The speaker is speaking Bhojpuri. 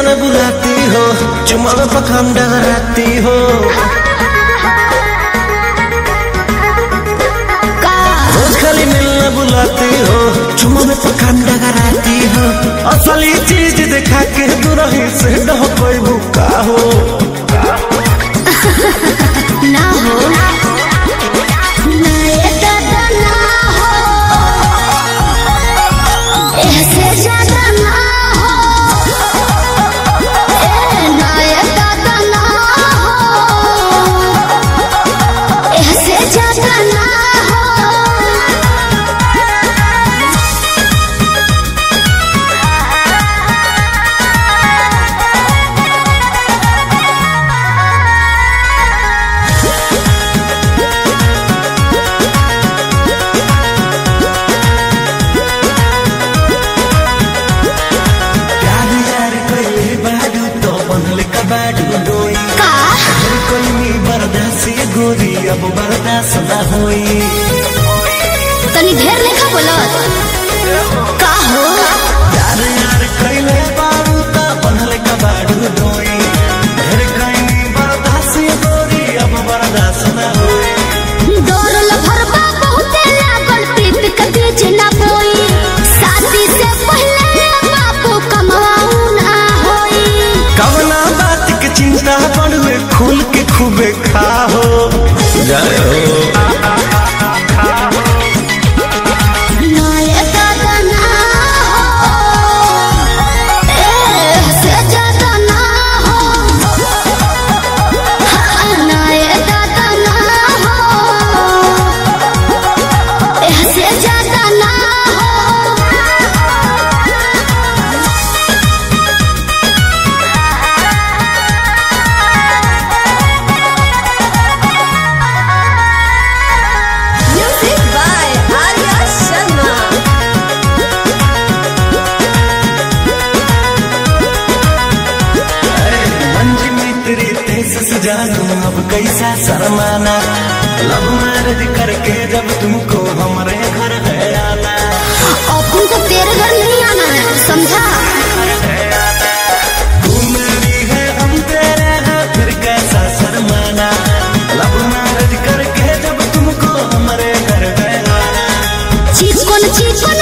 जाने बुलाती हो, चुमा में पखाम डगराती हो। रोज खाली मिलने बुलाती हो, चुमा में पखाम डगराती हो। असली चीज दिखा के दुरही से डह कोई भूखा हो ना हो गोरी अब बर्दाश्त न होई। तनी ढेर लेखा बोलत का हो यार यार कइले बाबू ता बनले कबाड़ू डोई। ढेर कइनी बर्दाश्त गोरी अब बर्दाश्त न होई। डोरल भरबा बहुते लागल प्रीत के बीच ना बोई। शादी से पहले बापू कमाऊ ना होई। कवना बात के चिंता पड़वे खुल के खूबे खाओ जाए हो। जानू अब कैसा शर्माना, लव मैरिज करके जब तुमको हमारे घर है आना। और तुमको तेरे घर नहीं आना है, समझा? तू मेरी है हम तेरे हैं, फिर कैसा शर्माना। लव मैरिज करके जब तुमको हमारे घर है आना। चिकन चिकन